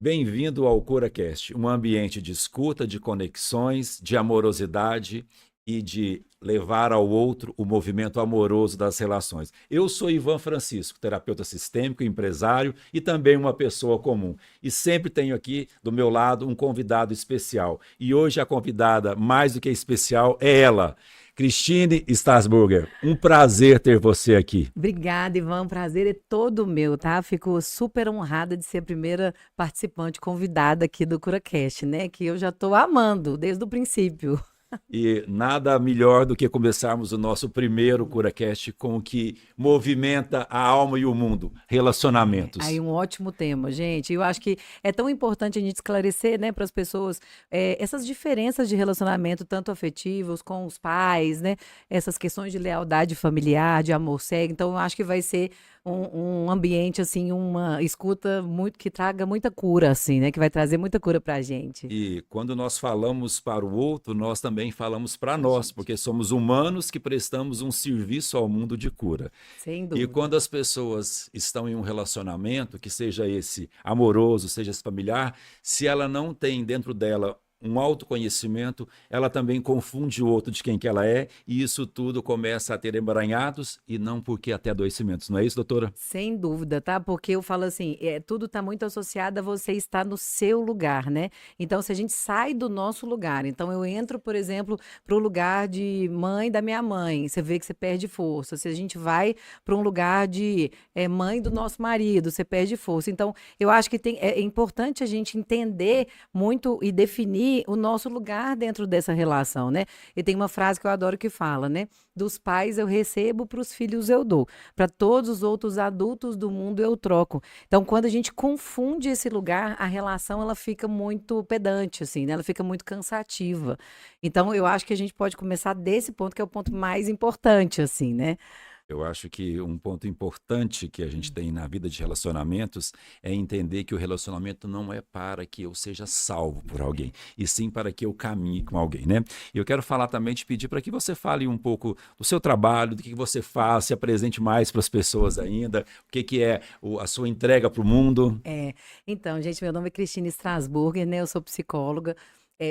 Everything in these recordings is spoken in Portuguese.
Bem-vindo ao CuraCast, um ambiente de escuta, de conexões, de amorosidade e de levar ao outro o movimento amoroso das relações. Eu sou Ivan Francisco, terapeuta sistêmico, empresário e também uma pessoa comum. E sempre tenho aqui do meu lado um convidado especial. E hoje a convidada mais do que especial é ela, Christine Strasburger. Um prazer ter você aqui. Obrigada, Ivan. O prazer é todo meu, tá? Fico super honrada de ser a primeira participante convidada aqui do CuraCast, né? Que eu já estou amando desde o princípio. E nada melhor do que começarmos o nosso primeiro CuraCast com o que movimenta a alma e o mundo, Aí relacionamentos. um ótimo tema, gente. Eu acho que é tão importante a gente esclarecer, né, para as pessoas essas diferenças de relacionamento, tanto afetivos com os pais, né? Essas questões de lealdade familiar, de amor cego. Então, eu acho que vai ser um ambiente, assim, uma escuta muito que traga muita cura, assim, né? Que vai trazer muita cura para a gente. E quando nós falamos para o outro, nós também falamos para A nós, gente, porque somos humanos que prestamos um serviço ao mundo de cura. sem E dúvida. quando as pessoas estão em um relacionamento, que seja esse amoroso, seja esse familiar, se ela não tem dentro dela um autoconhecimento, ela também confunde o outro de quem que ela é, e isso tudo começa a ter emaranhados e não porque até adoecimentos. Não é isso, doutora? Sem dúvida, tá? Porque eu falo assim, tudo está muito associado a você estar no seu lugar, né? Então, se a gente sai do nosso lugar, então eu entro, por exemplo, para o lugar de mãe da minha mãe, você vê que você perde força. Se a gente vai para um lugar de mãe do nosso marido, você perde força. Então, eu acho que é importante a gente entender muito e definir o nosso lugar dentro dessa relação, né? E tem uma frase que eu adoro que fala, né? Dos pais eu recebo, para os filhos eu dou. Para todos os outros adultos do mundo eu troco. Então, quando a gente confunde esse lugar, a relação ela fica muito pedante, assim, né? Ela fica muito cansativa. Então, eu acho que a gente pode começar desse ponto, que é o ponto mais importante, assim, né? Eu acho que um ponto importante que a gente tem na vida de relacionamentos é entender que o relacionamento não é para que eu seja salvo por alguém, e sim para que eu caminhe com alguém, né? E eu quero falar também, te pedir para que você fale um pouco do seu trabalho, do que você faz, se apresente mais para as pessoas ainda, o que, que é a sua entrega para o mundo. É, então, gente, meu nome é Cristina Strasburger, né? Eu sou psicóloga,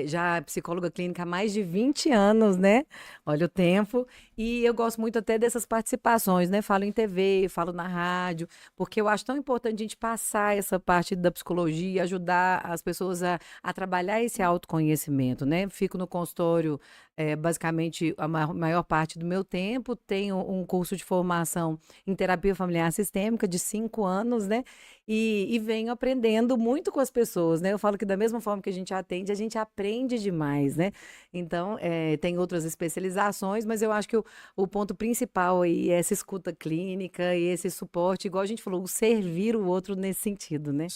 já psicóloga clínica há mais de 20 anos, né? Olha o tempo. E eu gosto muito até dessas participações, né? Falo em TV, falo na rádio, porque eu acho tão importante a gente passar essa parte da psicologia e ajudar as pessoas a trabalhar esse autoconhecimento, né? Fico no consultório, basicamente, a maior parte do meu tempo, tenho um curso de formação em terapia familiar sistêmica de 5 anos, né? E venho aprendendo muito com as pessoas, né? Eu falo que da mesma forma que a gente atende, a gente aprende demais, né? Então, tem outras especializações, mas eu acho que o ponto principal aí é essa escuta clínica e esse suporte, igual a gente falou, o servir o outro nesse sentido, né?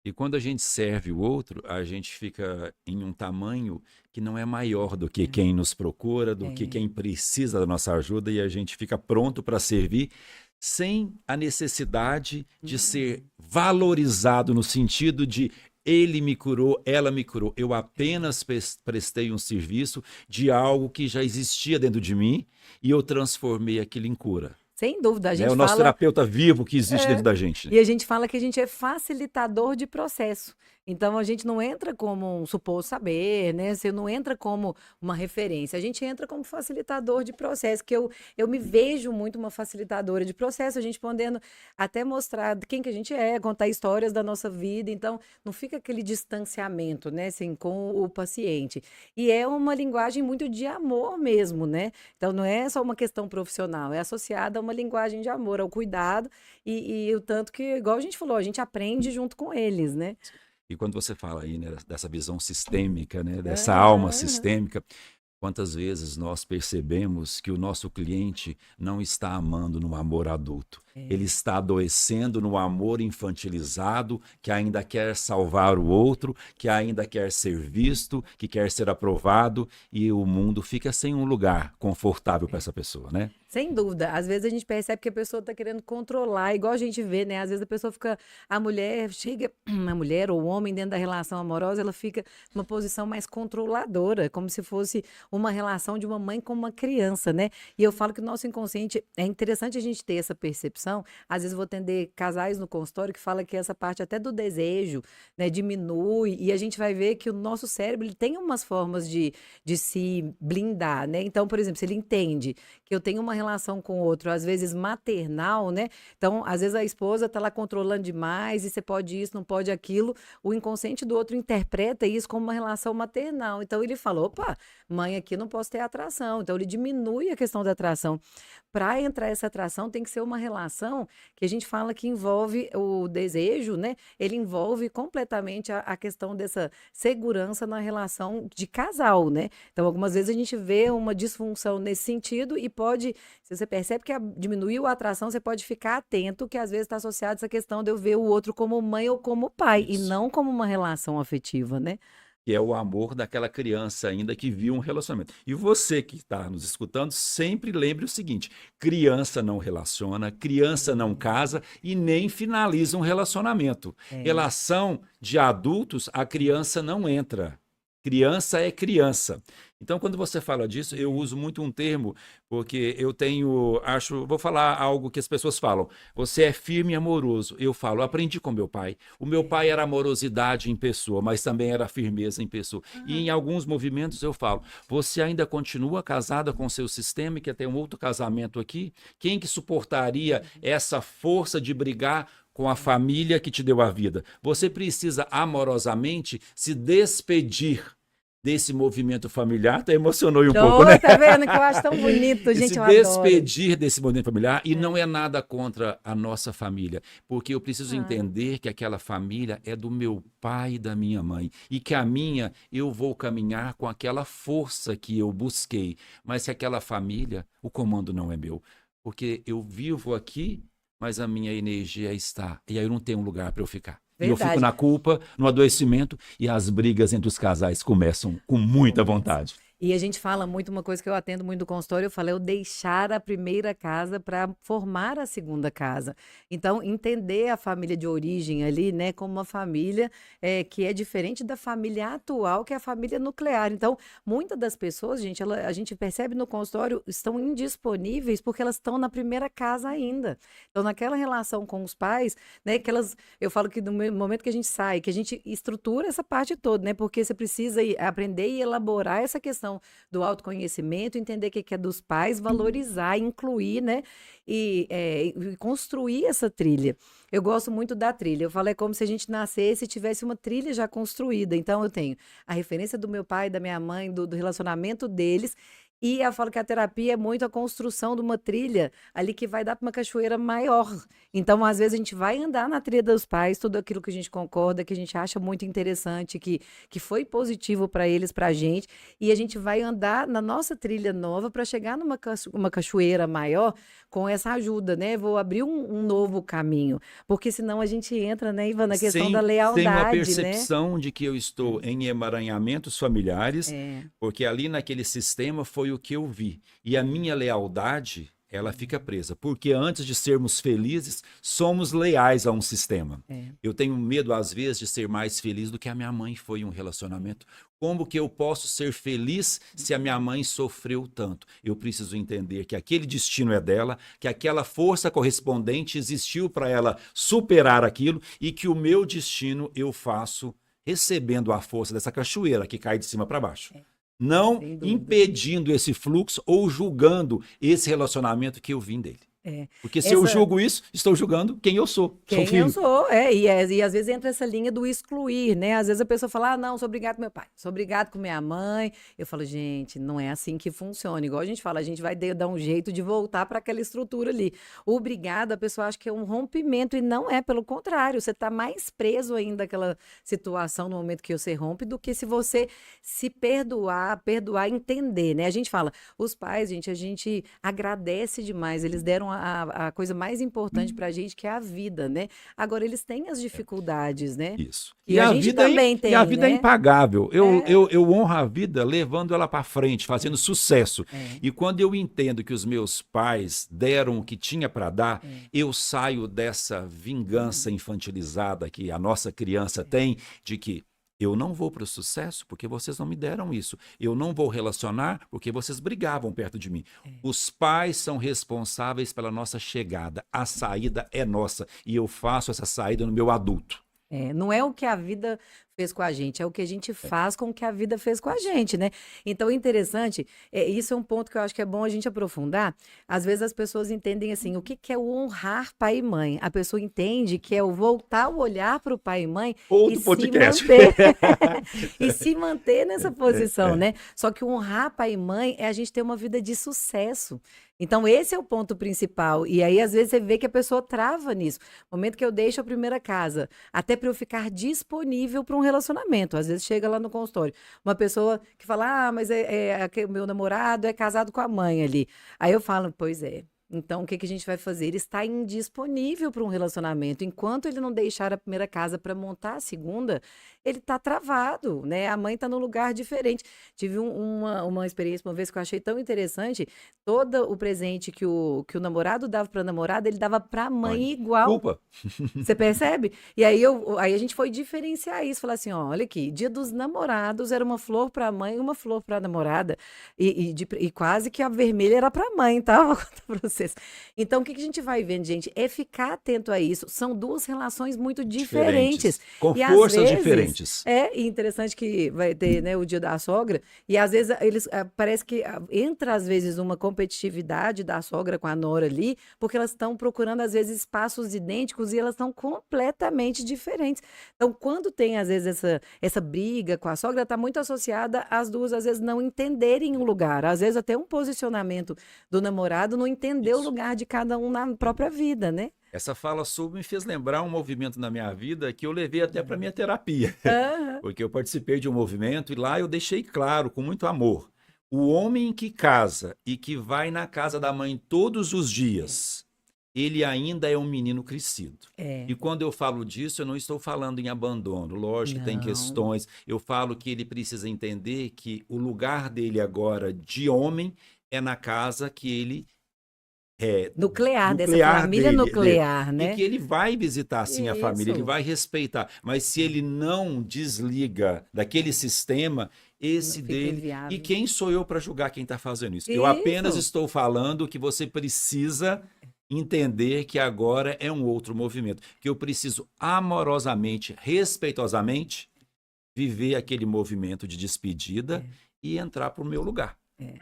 E quando a gente serve o outro, a gente fica em um tamanho que não é maior do que quem nos procura, do que É. quem precisa da nossa ajuda, e a gente fica pronto para servir sem a necessidade de ser Uhum. valorizado no sentido de ele me curou, ela me curou. Eu É. apenas prestei um serviço de algo que já existia dentro de mim e eu transformei aquilo em cura. Sem dúvida, a Né? gente O nosso fala. terapeuta vivo que existe dentro É. da gente. E a gente fala que a gente é facilitador de processo. Então a gente não entra como um suposto saber, né? Você não entra como uma referência. A gente entra como facilitador de processo, que eu me vejo muito uma facilitadora de processo, a gente podendo até mostrar quem que a gente é, contar histórias da nossa vida. Então não fica aquele distanciamento, né, assim, com o paciente. E é uma linguagem muito de amor mesmo, né? Então não é só uma questão profissional, é associada a uma linguagem de amor, ao cuidado e o tanto que, igual a gente falou, a gente aprende junto com eles, né? E quando você fala aí, né, dessa visão sistêmica, né, dessa alma Aham. sistêmica, quantas vezes nós percebemos que o nosso cliente não está amando no amor adulto? Ele É, está adoecendo no amor infantilizado, que ainda quer salvar o outro, que ainda quer ser visto, que quer ser aprovado, e o mundo fica sem um lugar confortável para é. essa pessoa, né? Sem dúvida. Às vezes a gente percebe que a pessoa está querendo controlar, igual a gente vê, né? Às vezes a pessoa fica, a mulher chega, a mulher ou o homem dentro da relação amorosa, ela fica numa posição mais controladora, como se fosse uma relação de uma mãe com uma criança, né? E eu falo que o nosso inconsciente, é interessante a gente ter essa percepção. Às vezes eu vou atender casais no consultório que fala que essa parte até do desejo, né, diminui, e a gente vai ver que o nosso cérebro ele tem umas formas de se blindar, né? Então, por exemplo, se ele entende que eu tenho uma relação com o outro, às vezes maternal, né? Então, às vezes a esposa tá lá controlando demais e você pode isso, não pode aquilo. O inconsciente do outro interpreta isso como uma relação maternal. Então, ele fala: opa, mãe aqui não posso ter atração. Então, ele diminui a questão da atração. Para entrar essa atração, tem que ser uma relação que a gente fala que envolve o desejo, né? Ele envolve completamente a questão dessa segurança na relação de casal, né? Então, algumas vezes a gente vê uma disfunção nesse sentido e pode, se você percebe que diminuiu a atração, você pode ficar atento que às vezes está associado a essa questão de eu ver o outro como mãe ou como pai, e Isso. não como uma relação afetiva, né? Que é o amor daquela criança ainda que viu um relacionamento. E você que está nos escutando, sempre lembre o seguinte: criança não relaciona, criança não casa e nem finaliza um relacionamento. É, Relação de adultos, a criança não entra. Criança é criança. Então, quando você fala disso, eu uso muito um termo, porque eu tenho, vou falar algo que as pessoas falam: você é firme e amoroso. Eu falo, aprendi com meu pai. O meu pai era amorosidade em pessoa, mas também era firmeza em pessoa. E em alguns movimentos eu falo, você ainda continua casada com seu sistema e quer ter um outro casamento aqui? Quem que suportaria essa força de brigar com a família que te deu a vida? Você precisa amorosamente se despedir desse movimento familiar. Até emocionou um pouco, né? tá vendo que eu acho tão bonito, E gente, se eu adoro. despedir desse movimento familiar, e não é nada contra a nossa família, porque eu preciso Ah, entender que aquela família é do meu pai e da minha mãe, e que a minha eu vou caminhar com aquela força que eu busquei, mas se aquela família, o comando não é meu, porque eu vivo aqui, mas a minha energia está, e aí eu não tenho um lugar para eu ficar. E eu fico verdade. na culpa, no adoecimento, e as brigas entre os casais começam com muita Começa. vontade. E a gente fala muito, uma coisa que eu atendo muito no consultório, eu falei, eu deixar a primeira casa para formar a segunda casa. Então, entender a família de origem ali, né, como uma família que é diferente da família atual, que é a família nuclear. Então, muitas das pessoas, gente, a gente percebe no consultório, estão indisponíveis porque elas estão na primeira casa ainda. Então, naquela relação com os pais, né, que elas, eu falo que no momento que a gente sai, que a gente estrutura essa parte toda, né, porque você precisa aprender e elaborar essa questão do autoconhecimento, entender o que é dos pais, valorizar, incluir, né? E construir essa trilha. Eu gosto muito da trilha. Eu falo, é como se a gente nascesse e tivesse uma trilha já construída. Então, eu tenho a referência do meu pai, da minha mãe, do relacionamento deles. E eu falo que a terapia é muito a construção de uma trilha ali que vai dar para uma cachoeira maior. Então, às vezes, a gente vai andar na trilha dos pais, tudo aquilo que a gente concorda, que a gente acha muito interessante, que foi positivo para eles, para a gente, e a gente vai andar na nossa trilha nova para chegar numa uma cachoeira maior com essa ajuda, né? Vou abrir um novo caminho, porque senão a gente entra, né, Ivan, na questão da Sem uma lealdade, né? percepção de que eu estou em emaranhamentos familiares, É, porque ali naquele sistema foi o que eu vi. E a minha lealdade, ela fica presa. Porque antes de sermos felizes, somos leais a um sistema. é. Eu tenho medo, às vezes, de ser mais feliz do que a minha mãe foi em um relacionamento. Como que eu posso ser feliz se a minha mãe sofreu tanto? Eu preciso entender que aquele destino é dela, que aquela força correspondente existiu para ela superar aquilo e que o meu destino eu faço recebendo a força dessa cachoeira que cai de cima para baixo. Não Sem dúvida. impedindo esse fluxo ou julgando esse relacionamento que eu vim dele. É. Porque se eu Essa- julgo isso, estou julgando quem eu sou. Sou Quem eu filho. sou, e às vezes entra essa linha do excluir, né? Às vezes a pessoa fala, ah, não, sou obrigado com meu pai, sou obrigado com minha mãe. Eu falo, gente, não é assim que funciona. Igual a gente fala, a gente vai dar um jeito de voltar para aquela estrutura ali. O obrigado, a pessoa acha que é um rompimento, e não é, pelo contrário, você está mais preso ainda àquela situação no momento que você rompe, do que se você se perdoar, entender, né? A gente fala, os pais, gente, a gente agradece demais, eles deram a coisa mais importante pra gente, que é a vida, né? Agora, eles têm as dificuldades, né? Isso. E a gente vida também e tem, a vida é né? impagável. É, Eu honro a vida levando ela para frente, fazendo sucesso. é, E quando eu entendo que os meus pais deram o que tinha para dar, é. eu saio dessa vingança infantilizada que a nossa criança tem, de que eu não vou para o sucesso porque vocês não me deram isso. Eu não vou relacionar porque vocês brigavam perto de mim. Os pais são responsáveis pela nossa chegada. A saída é nossa. E eu faço essa saída no meu adulto. Não é o que a vida fez com a gente, é o que a gente faz com o que a vida fez com a gente, né? Então, o interessante, isso é um ponto que eu acho que é bom a gente aprofundar. Às vezes as pessoas entendem assim, o que que é o honrar pai e mãe? A pessoa entende que é o voltar o olhar para o pai e mãe e Outro se podcast. manter, e se manter nessa posição, né? Só que o honrar pai e mãe é a gente ter uma vida de sucesso. Então, esse é o ponto principal. E aí, às vezes, você vê que a pessoa trava nisso. No momento que eu deixo a primeira casa, até para eu ficar disponível para um relacionamento. Às vezes chega lá no consultório, uma pessoa que fala, mas o meu namorado é casado com a mãe ali. Aí eu falo, pois é. Então, o que que a gente vai fazer? Ele está indisponível para um relacionamento. Enquanto ele não deixar a primeira casa para montar a segunda, ele está travado, né? A mãe está num lugar diferente. Tive uma experiência uma vez que eu achei tão interessante. Todo o presente que o namorado dava para a namorada, ele dava para a Mãe, mãe igual. desculpa. Você percebe? E aí a gente foi diferenciar isso, falar assim, ó, olha aqui, Dia dos Namorados era uma flor para a mãe e uma flor para a namorada, e quase que a vermelha era para a mãe, tá? Vou contar para vocês. Então, o que que a gente vai vendo, gente? É ficar atento a isso. São duas relações muito diferentes. Diferentes. Com E às forças vezes, diferentes. e interessante que vai ter, né, o Dia da Sogra, e às vezes parece que entra às vezes uma competitividade da sogra com a nora ali, porque elas estão procurando às vezes espaços idênticos e elas estão completamente diferentes. Então, quando tem às vezes essa briga com a sogra, está muito associada às duas às vezes não entenderem o lugar, às vezes até um posicionamento do namorado não entender o Isso. lugar de cada um na própria vida, né? Essa fala sua me fez lembrar um movimento na minha vida que eu levei até para minha terapia. Aham. Porque eu participei de um movimento e lá eu deixei claro, com muito amor, o homem que casa e que vai na casa da mãe todos os dias, ele ainda é um menino crescido. É, E quando eu falo disso, eu não estou falando em abandono. Lógico que tem não. questões. Eu falo que ele precisa entender que o lugar dele agora de homem é na casa que ele Nuclear, dessa nuclear família dele, nuclear, e né? que ele vai visitar sim a família, ele Isso. vai respeitar, mas se ele não desliga daquele sistema, Não esse fica dele, e inviável. quem sou eu para julgar quem está fazendo isso? Eu apenas Isso. estou falando que você precisa entender que agora é um outro movimento, que eu preciso amorosamente, respeitosamente, viver aquele movimento de despedida É, e entrar para o meu lugar. é.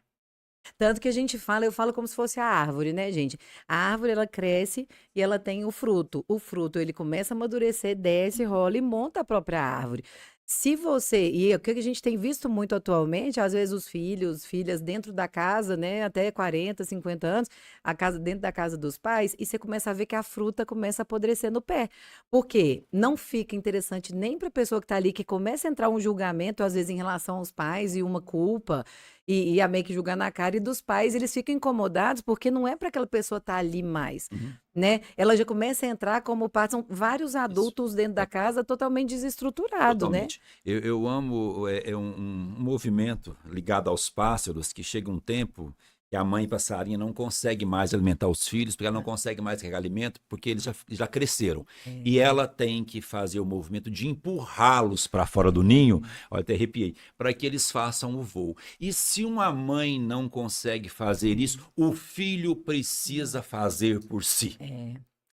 Tanto que a gente fala, eu falo como se fosse a árvore, né, gente? A árvore, ela cresce e ela tem o fruto. O fruto, ele começa a amadurecer, desce, rola e monta a própria árvore. Se você, e o que a gente tem visto muito atualmente, às vezes os filhos, filhas dentro da casa, né, até 40, 50 anos, a casa dentro da casa dos pais, e você começa a ver que a fruta começa a apodrecer no pé. Por quê? Não fica interessante nem para a pessoa que está ali, que começa a entrar um julgamento, às vezes, em relação aos pais e uma culpa, e a meio que julgar na cara, e dos pais, eles ficam incomodados porque não é para aquela pessoa estar ali mais, Uhum. né? Ela já começa a entrar como parte, são vários Isso. adultos dentro da casa totalmente desestruturados, né? Totalmente. Eu amo um movimento ligado aos pássaros que chega um tempo que a mãe passarinha não consegue mais alimentar os filhos, porque ela não consegue mais carregar alimento, porque eles já cresceram. E É, ela tem que fazer o movimento de empurrá-los para fora do ninho, olha, até arrepiei, para que eles façam o voo. E se uma mãe não consegue fazer isso, o filho precisa fazer por si.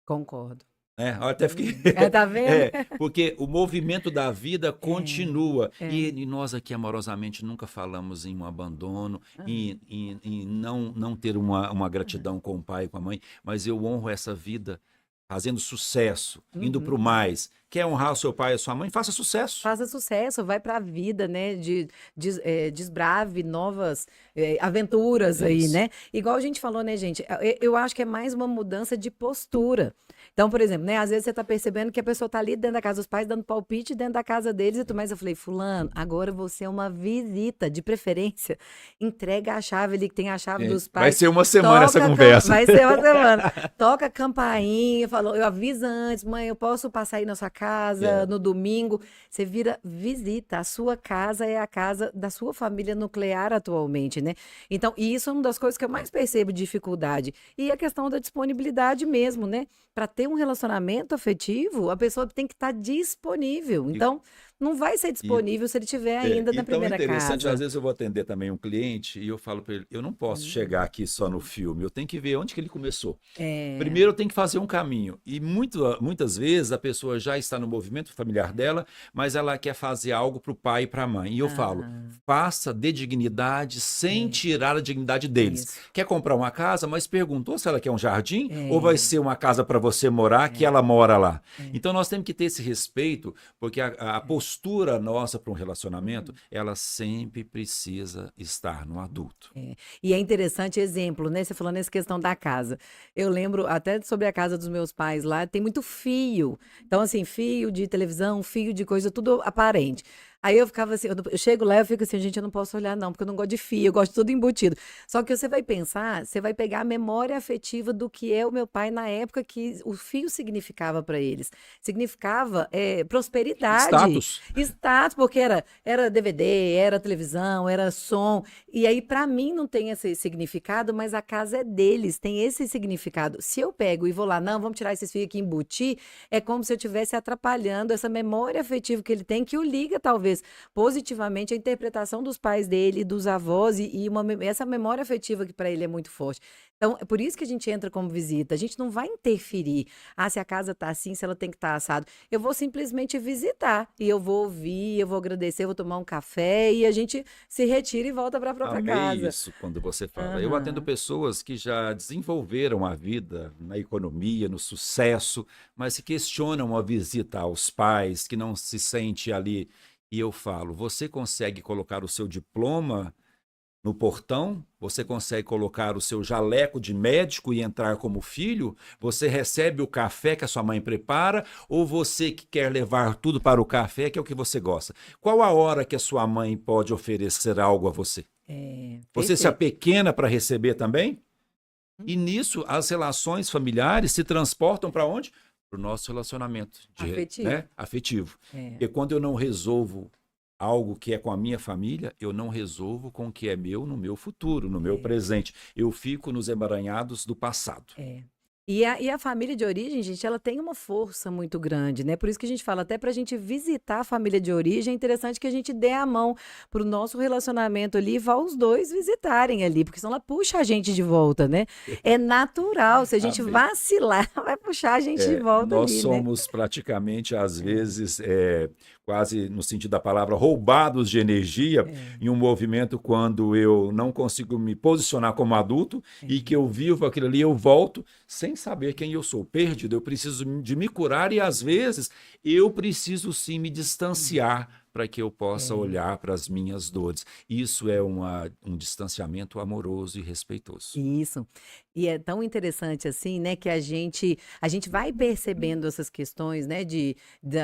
concordo. Né? Eu até fiquei. Tá vendo? Porque o movimento da vida continua. É. E nós aqui amorosamente nunca falamos em um abandono, Aham, em não ter uma gratidão com o pai e com a mãe, mas eu honro essa vida fazendo sucesso, indo para o uhum, mais, quer honrar o seu pai e a sua mãe, faça sucesso. Faça sucesso, vai para a vida, né? Desbrave novas aventuras aí, Isso. né? Igual a gente falou, né, gente? Eu acho que é mais uma mudança de postura. Então, por exemplo, né? Às vezes você tá percebendo que a pessoa tá ali dentro da casa dos pais, dando palpite dentro da casa deles e tudo mais. Eu falei, fulano, agora você é uma visita, de preferência. Entrega a chave ali, que tem a chave dos Vai pais. ser uma semana essa Toca conversa. Vai ser uma semana. Toca a campainha, falou, eu aviso antes, mãe, eu posso passar aí na sua casa no domingo. Você vira visita. A sua casa é a casa da sua família nuclear atualmente, né? Então, e isso é uma das coisas que eu mais percebo de dificuldade. E a questão da disponibilidade mesmo, né? Para ter um relacionamento afetivo, a pessoa tem que estar disponível. E, Então, não vai ser e disponível se ele estiver ainda na Então é primeira interessante, às casa. vezes eu vou atender também um cliente e eu falo para ele, eu não posso chegar aqui só no filme, eu tenho que ver onde que ele começou. É, Primeiro eu tenho que fazer um caminho. E muitas vezes a pessoa já está no movimento familiar dela, mas ela quer fazer algo para o pai e para a mãe. E eu falo, aham, faça de dignidade sem é, tirar a dignidade deles. isso. Quer comprar uma casa, mas perguntou se ela quer um jardim ou vai É, ser uma casa para você morar que ela mora lá. é. Então nós temos que ter esse respeito, porque a postura nossa para um relacionamento, ela sempre precisa estar no adulto. É. E é interessante exemplo, né? Você falando nessa questão da casa. Eu lembro até sobre a casa dos meus pais lá, tem muito fio. Então, assim, fio de televisão, fio de coisa, tudo aparente. Aí eu ficava assim, eu chego lá e eu fico assim, gente, eu não posso olhar não, porque eu não gosto de fio, eu gosto de tudo embutido. Só que você vai pensar, você vai pegar a memória afetiva do que é o meu pai na época que o fio significava para eles. Significava prosperidade, Status. status, porque era DVD, era televisão, era som. E aí, para mim, não tem esse significado, mas a casa é deles, tem esse significado. Se eu pego e vou lá, não, vamos tirar esses fios aqui e embutir, é como se eu estivesse atrapalhando essa memória afetiva que ele tem, que o liga, talvez, positivamente à interpretação dos pais dele, dos avós, essa memória afetiva que para ele é muito forte. Então, é por isso que a gente entra como visita. A gente não vai interferir. Ah, se a casa está assim, se ela tem que estar assado. Eu vou simplesmente visitar. E eu vou ouvir, eu vou agradecer, eu vou tomar um café e a gente se retira e volta para a própria Amei casa. isso quando você fala. Eu atendo Aham. pessoas que já desenvolveram a vida na economia, no sucesso, mas se questionam a visita aos pais, que não se sente ali. E eu falo, você consegue colocar o seu diploma no portão? Você consegue colocar o seu jaleco de médico e entrar como filho? Você recebe o café que a sua mãe prepara? Ou você que quer levar tudo para o café, que é o que você gosta? Qual a hora que a sua mãe pode oferecer algo a você? É, Você se perfeito. apequena para receber também? E nisso as relações familiares se transportam para onde? Para o nosso relacionamento Afetivo. afetivo. É. Porque quando eu não resolvo algo que é com a minha família, eu não resolvo com o que é meu no meu futuro, no meu É. presente. Eu fico nos emaranhados do passado. É. E a família de origem, gente, ela tem uma força muito grande, né? Por isso que a gente fala, até para a gente visitar a família de origem, é interessante que a gente dê a mão para o nosso relacionamento ali e vá os dois visitarem ali, porque senão ela puxa a gente de volta, né? É natural, se a gente Amém. vacilar, vai puxar a gente de volta Nós ali, né? somos praticamente, às vezes, quase no sentido da palavra, roubados de energia É, em um movimento quando eu não consigo me posicionar como adulto e é, que eu vivo aquilo ali, eu volto sem saber quem eu sou, perdido. Eu preciso de me curar e, às vezes, eu preciso sim me distanciar para que eu possa é. olhar para as minhas dores. Isso é um distanciamento amoroso e respeitoso. Isso. E é tão interessante assim, né, que a gente vai percebendo essas questões, né,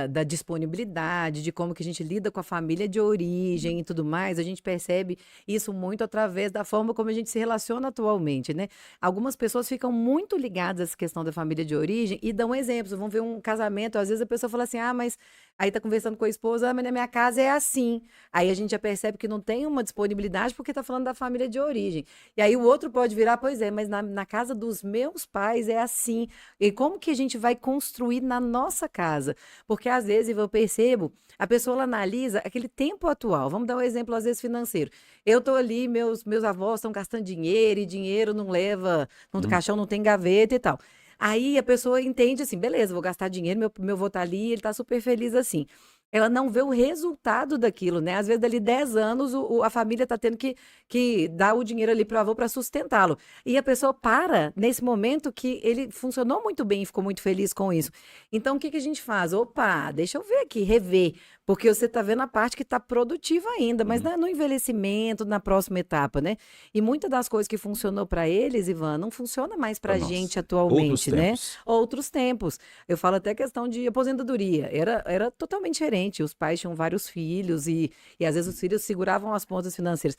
da disponibilidade, de como que a gente lida com a família de origem e tudo mais. A gente percebe isso muito através da forma como a gente se relaciona atualmente, né? Algumas pessoas ficam muito ligadas a essa questão da família de origem e dão exemplos. Vão ver um casamento, às vezes a pessoa fala assim: "Ah, mas aí tá conversando com a esposa, ah, mas na minha casa é assim". Aí a gente já percebe que não tem uma disponibilidade porque tá falando da família de origem. E aí o outro pode virar, pois é, mas na casa dos meus pais é assim. E como que a gente vai construir na nossa casa? Porque às vezes eu percebo, a pessoa ela analisa aquele tempo atual. Vamos dar um exemplo, às vezes, financeiro. Eu tô ali, meus avós estão gastando dinheiro e dinheiro não leva, no Hum, caixão não tem gaveta e tal. Aí a pessoa entende assim, beleza, vou gastar dinheiro, meu avô tá ali, ele tá super feliz assim. ela não vê o resultado daquilo, né? Às vezes, dali 10 anos, a família está tendo que dar o dinheiro ali para o avô para sustentá-lo. E a pessoa para nesse momento que ele funcionou muito bem e ficou muito feliz com isso. Então, o que que a gente faz? Opa, deixa eu ver aqui, rever. Porque você está vendo a parte que está produtiva ainda, mas Uhum. no envelhecimento, na próxima etapa, né? E muitas das coisas que funcionou para eles, Ivan, não funciona mais para Para a nós. gente Outros atualmente, né? tempos. Outros tempos. Eu falo até questão de aposentadoria. Era totalmente diferente. Os pais tinham vários filhos e às vezes os filhos seguravam as pontas financeiras.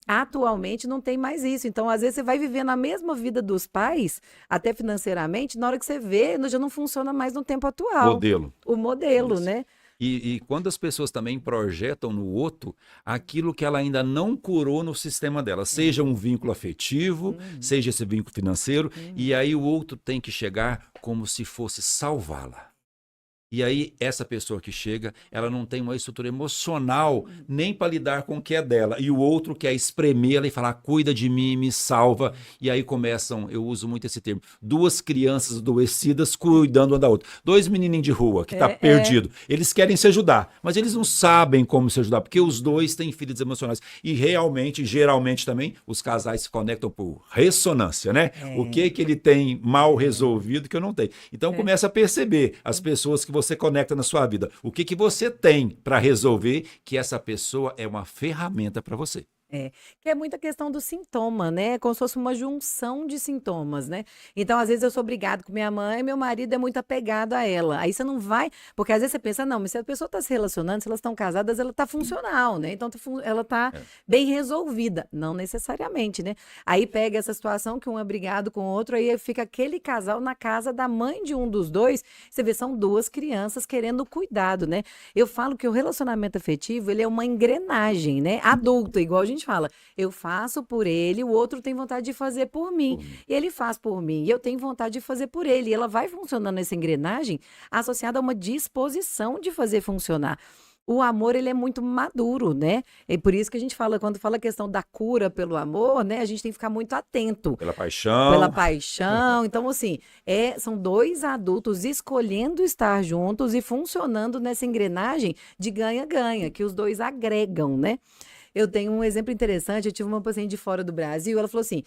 Atualmente não tem mais isso. Então, às vezes, você vai vivendo a mesma vida dos pais, até financeiramente, na hora que você vê, já não funciona mais no tempo atual. Modelo. O modelo, Isso. né? E quando as pessoas também projetam no outro aquilo que ela ainda não curou no sistema dela, seja um vínculo afetivo, Uhum, seja esse vínculo financeiro, e uhum. aí o outro tem que chegar como se fosse salvá-la. E aí, essa pessoa que chega, ela não tem uma estrutura emocional nem para lidar com o que é dela. E o outro quer espremê-la e falar, cuida de mim, me salva. E aí começam, eu uso muito esse termo, duas crianças adoecidas cuidando uma da outra. Dois menininhos de rua que tá É. perdido. Eles querem se ajudar, mas eles não sabem como se ajudar, porque os dois têm feridas emocionais. E realmente, geralmente também, os casais se conectam por ressonância, né? O É, que ele tem mal resolvido que eu não tenho. Então é. começa a perceber as pessoas que você conecta na sua vida. O que você tem para resolver que essa pessoa é uma ferramenta para você. É, que é muita questão do sintoma, né? Como se fosse uma junção de sintomas, né? Então, às vezes, eu sou brigado com minha mãe, meu marido é muito apegado a ela. Aí você não vai, porque às vezes você pensa, não, mas se a pessoa está se relacionando, se elas estão casadas, ela está funcional, né? Então, ela está É. bem resolvida. Não necessariamente, né? Aí pega essa situação que um é brigado com o outro, aí fica aquele casal na casa da mãe de um dos dois. Você vê, são duas crianças querendo cuidado, né? Eu falo que o relacionamento afetivo, ele é uma engrenagem, né? Adulta, igual a gente fala. Eu faço por ele, o outro tem vontade de fazer por mim. Por mim. E ele faz por mim, e eu tenho vontade de fazer por ele. E ela vai funcionando essa engrenagem associada a uma disposição de fazer funcionar. O amor, ele é muito maduro, né? É por isso que a gente fala, quando fala a questão da cura pelo amor, né? A gente tem que ficar muito atento Pela pela paixão. paixão. Então, assim, são dois adultos escolhendo estar juntos e funcionando nessa engrenagem de ganha-ganha, que os dois agregam, né? Eu tenho um exemplo interessante. Eu tive uma paciente de fora do Brasil. Ela falou assim: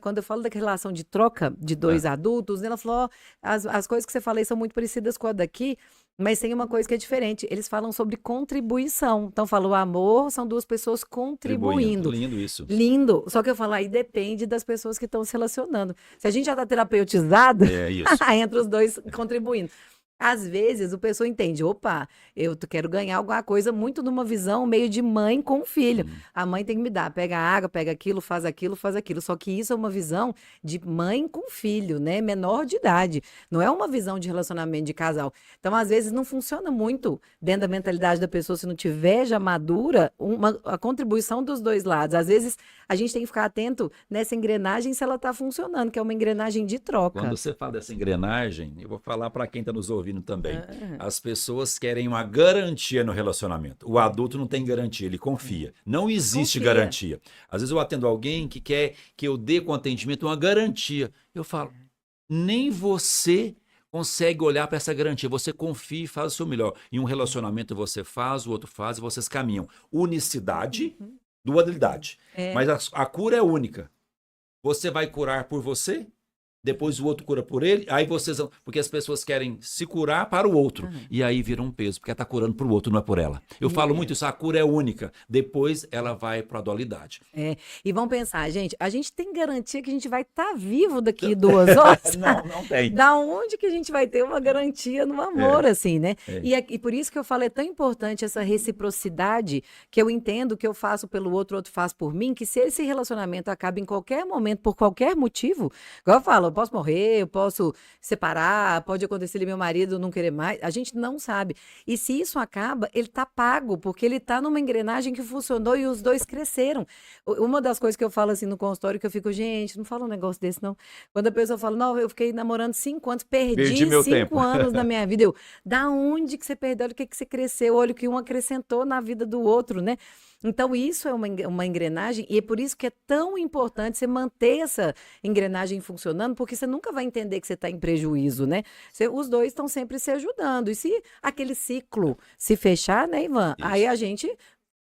quando eu falo da relação de troca de É. dois adultos, ela falou: "Ó, as coisas que você falei são muito parecidas com a daqui, mas tem uma coisa que é diferente. Eles falam sobre contribuição. Então, falou: o amor são duas pessoas Contribuindo. contribuindo. Lindo isso. Lindo. Só que eu falo, aí depende das pessoas que estão se relacionando. Se a gente já está terapeutizado, É isso. entra os dois contribuindo. Às vezes, o pessoa entende, opa, quero ganhar alguma coisa muito numa visão meio de mãe com filho. Hum. A mãe tem que me dar, pega água, pega aquilo, faz aquilo, faz aquilo. Só que isso é uma visão de mãe com filho, né? Menor de idade. Não é uma visão de relacionamento de casal. Então, às vezes, não funciona muito dentro da mentalidade da pessoa, se não tiver já madura, a contribuição dos dois lados. Às vezes, a gente tem que ficar atento nessa engrenagem se ela está funcionando, que é uma engrenagem de Quando troca. você fala dessa engrenagem, eu vou falar para quem está nos ouvindo também. Ah, As pessoas querem uma garantia no relacionamento. O adulto não tem garantia, ele confia. Não existe confia. garantia. Às vezes eu atendo alguém que quer que eu dê com atendimento uma garantia. Eu falo, nem você consegue olhar para essa garantia. Você confia e faz o seu melhor. Em um relacionamento você faz, o outro faz e vocês caminham. Unicidade, Uhum. dualidade. É. Mas a cura é única. Você vai curar por você, depois o outro cura por ele, aí vocês vão. Porque as pessoas querem se curar para o outro. Aham. E aí vira um peso, porque ela está curando para o outro, não é por ela. Eu falo muito isso, a cura é única. Depois ela vai para a dualidade. E vamos pensar, gente, a gente tem garantia que a gente vai estar vivo daqui 2 horas? Não, não tem. Da onde que a gente vai ter uma garantia no É, amor, assim, né? é. E por isso que eu falo, é tão importante essa reciprocidade, que eu entendo que eu faço pelo outro, o outro faz por mim, que se esse relacionamento acaba em qualquer momento, por qualquer motivo, igual eu falo, eu posso morrer, eu posso separar, pode acontecer ele meu marido não querer mais, a gente não sabe. E se isso acaba, ele tá pago, porque ele tá numa engrenagem que funcionou e os dois cresceram. Uma das coisas que eu falo assim no consultório, que eu fico, gente, não fala um negócio desse, não. Quando a pessoa fala, não, eu fiquei namorando 5 anos, Perdi perdi meu 5 tempo. anos da minha vida. Da onde que você perdeu? Olha o que que você cresceu, olha o que um acrescentou na vida do outro, né? Então, isso é uma engrenagem, e é por isso que é tão importante você manter essa engrenagem funcionando, porque você nunca vai entender que você está em prejuízo, né? Os dois estão sempre se ajudando. E se aquele ciclo se fechar, né, Ivan? Aí Isso. a gente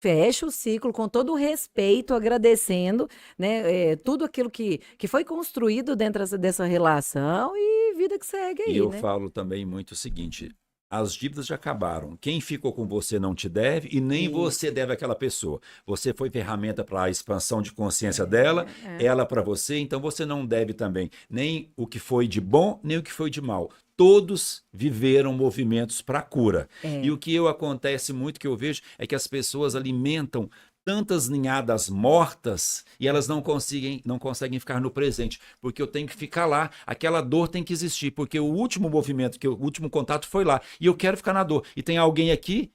fecha o ciclo com todo o respeito, agradecendo, né, tudo aquilo que foi construído dentro dessa relação e vida que segue E aí, eu né? falo também muito o seguinte: as dívidas já acabaram. Quem ficou com você não te deve e nem você Isso. deve àquela pessoa. Você foi ferramenta para a expansão de consciência dela, É. ela para você, então você não deve também nem o que foi de bom, nem o que foi de mal. Todos viveram movimentos para a cura. E É. o que acontece muito que eu vejo é que as pessoas alimentam tantas ninhadas mortas e elas não conseguem ficar no presente, porque eu tenho que ficar lá, aquela dor tem que existir, porque o último movimento, o último contato foi lá, e eu quero ficar na dor. E tem alguém aqui,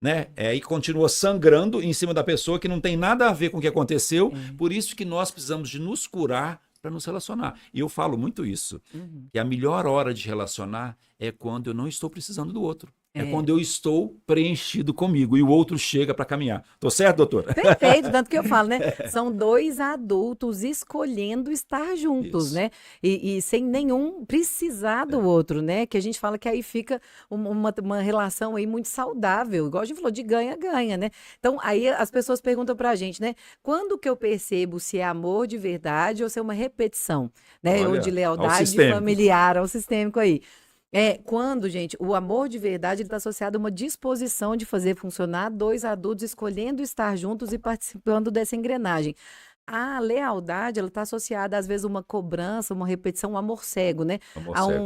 né, e continua sangrando em cima da pessoa que não tem nada a ver com o que aconteceu, É. por isso que nós precisamos de nos curar para nos relacionar. E eu falo muito isso, Uhum. que a melhor hora de relacionar é quando eu não estou precisando do outro. É É. quando eu estou preenchido comigo e o outro chega para caminhar. Tô certo, doutor? Perfeito, tanto que eu falo, né? São dois adultos escolhendo estar juntos, Isso. né? E sem nenhum precisar do outro, né? Que a gente fala que aí fica uma relação aí muito saudável, igual a gente falou, de ganha-ganha, né? Então, aí as pessoas perguntam pra gente, né? Quando que eu percebo se é amor de verdade ou se é uma repetição, né? Ou de Olha, ao lealdade sistêmico. familiar, ao sistêmico aí. Quando, gente, o amor de verdade ele está associado a uma disposição de fazer funcionar dois adultos escolhendo estar juntos e participando dessa engrenagem. A lealdade, ela está associada, às vezes, a uma cobrança, uma repetição, um amor cego, né? Amor A, cego.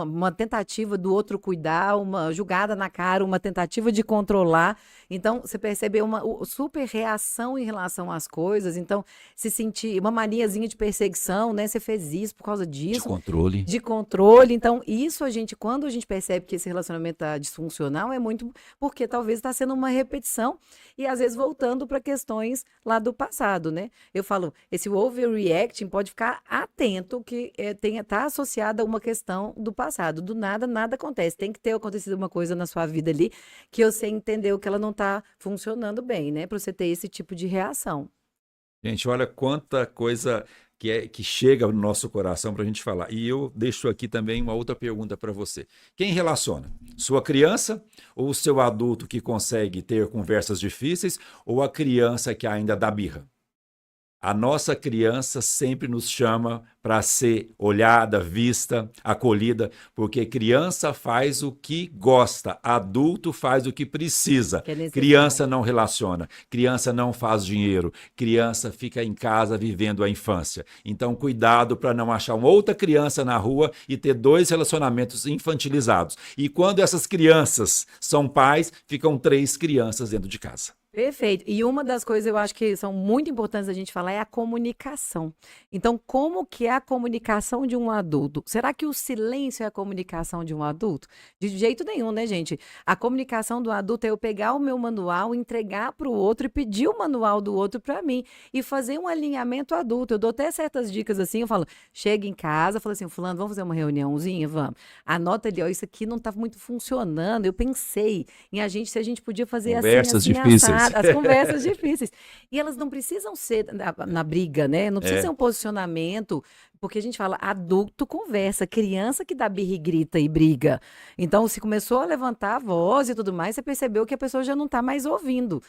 uma tentativa do outro cuidar, uma jogada na cara, uma tentativa de controlar. Então, você percebe uma super reação em relação às coisas. Então, se sentir uma maniazinha de perseguição, né? Você fez isso por causa De disso controle. de controle. Então, isso quando a gente percebe que esse relacionamento está disfuncional, é muito porque talvez está sendo uma repetição e às vezes voltando para questões lá do passado, né? Eu falo, esse overreacting pode ficar atento que tá associado a uma questão do passado. Do nada, nada acontece. Tem que ter acontecido uma coisa na sua vida ali que você entendeu que ela não está funcionando bem, né? Para você ter esse tipo de reação. Gente, olha quanta coisa que chega no nosso coração para a gente falar. E eu deixo aqui também uma outra pergunta para você. Quem relaciona? Sua criança ou o seu adulto que consegue ter conversas difíceis ou a criança que ainda dá birra? A nossa criança sempre nos chama para ser olhada, vista, acolhida, porque criança faz o que gosta, adulto faz o que precisa. Que é Criança necessário. não relaciona, criança não faz dinheiro, criança fica em casa vivendo a infância. Então, cuidado para não achar uma outra criança na rua e ter dois relacionamentos infantilizados. E quando essas crianças são pais, ficam 3 crianças dentro de casa. Perfeito. E uma das coisas eu acho que são muito importantes a gente falar é a comunicação. Então, como que é a comunicação de um adulto? Será que o silêncio é a comunicação de um adulto? De jeito nenhum, né, gente? A comunicação do adulto é eu pegar o meu manual, entregar para o outro e pedir o manual do outro para mim e fazer um alinhamento adulto. Eu dou até certas dicas assim, eu falo, chega em casa, falo assim, fulano, vamos fazer uma reuniãozinha? Vamos. Anota ali, ó, isso aqui não está muito funcionando. Eu pensei em se a gente podia fazer assim, Conversas assim, difíceis. assado, as conversas difíceis. E elas não precisam ser na briga, né? Não precisa ser É. um posicionamento, porque a gente fala, adulto conversa, criança que dá birra e grita e briga. Então, se começou a levantar a voz e tudo mais, você percebeu que a pessoa já não está mais ouvindo.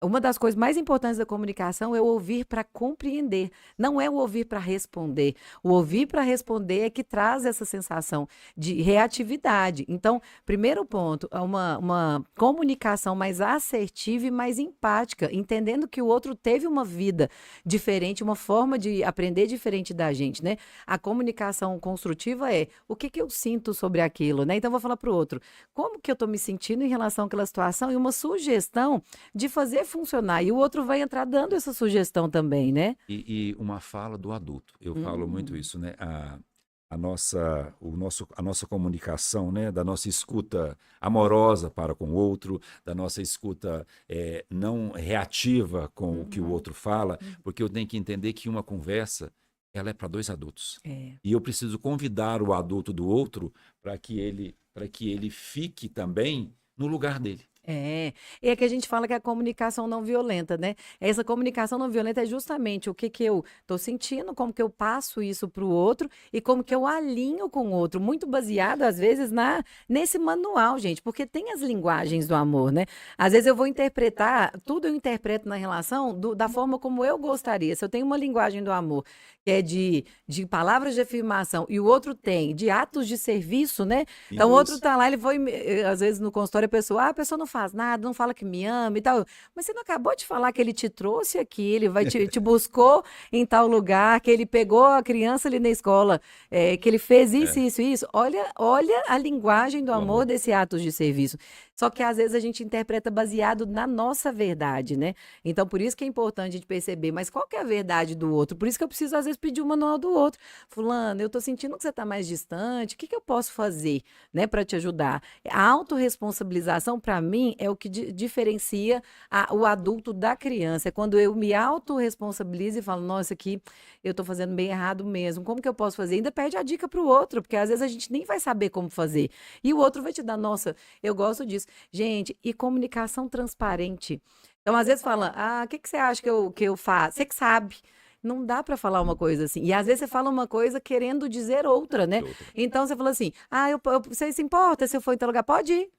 Uma das coisas mais importantes da comunicação é o ouvir para compreender, não é o ouvir para responder. O ouvir para responder é que traz essa sensação de reatividade. Então, primeiro ponto, é uma comunicação mais assertiva e mais empática, entendendo que o outro teve uma vida diferente, uma forma de aprender diferente da gente, né? A comunicação construtiva é o que que eu sinto sobre aquilo, né? Então, eu vou falar para o outro, como que eu estou me sentindo em relação àquela situação e uma sugestão de fazer funcionar. E o outro vai entrar dando essa sugestão também, né? E uma fala do adulto. Eu falo muito Hum, isso, né? A nossa comunicação, né? Da nossa escuta amorosa para com o outro, da nossa escuta não reativa com o que o uhum, outro fala, porque eu tenho que entender que uma conversa ela é para 2 adultos. é. E eu preciso convidar o adulto do outro para que ele fique também no lugar dele. E é que a gente fala que é a comunicação não violenta, né? Essa comunicação não violenta é justamente o que que eu tô sentindo, como que eu passo isso para o outro e como que eu alinho com o outro, muito baseado às vezes nesse manual, gente, porque tem as linguagens do amor, né? Às vezes eu vou interpretar, tudo eu interpreto na relação da forma como eu gostaria. Se eu tenho uma linguagem do amor que é de palavras de afirmação e o outro tem de atos de serviço, né? Então o outro Isso. tá lá, ele foi, às vezes no consultório a pessoa não faz nada, não fala que me ama e tal. Mas você não acabou de falar que ele te trouxe aqui, ele te buscou em tal lugar, que ele pegou a criança ali na escola, que ele fez isso, É, isso, isso. Olha a linguagem do do amor amor. desse ato de serviço. Só que às vezes a gente interpreta baseado na nossa verdade, né? Então por isso que é importante a gente perceber, mas qual que é a verdade do outro? Por isso que eu preciso às vezes pedir o manual do outro. Fulano, eu tô sentindo que você tá mais distante, o que que eu posso fazer, né, para te ajudar? A autorresponsabilização, para mim, é o que diferencia o adulto da criança. É quando eu me autorresponsabilizo e falo, nossa, aqui eu estou fazendo bem errado mesmo. Como que eu posso fazer? Ainda pede a dica para o outro, porque às vezes a gente nem vai saber como fazer. E o outro vai te dar, nossa, eu gosto disso. Gente, e comunicação transparente. Então, às vezes fala, o que que você acha que eu faço? Você que sabe. Não dá para falar uma coisa assim. E às vezes você fala uma coisa querendo dizer outra, né? E outra. Então você fala assim: você se importa se eu for em tal lugar? Pode ir.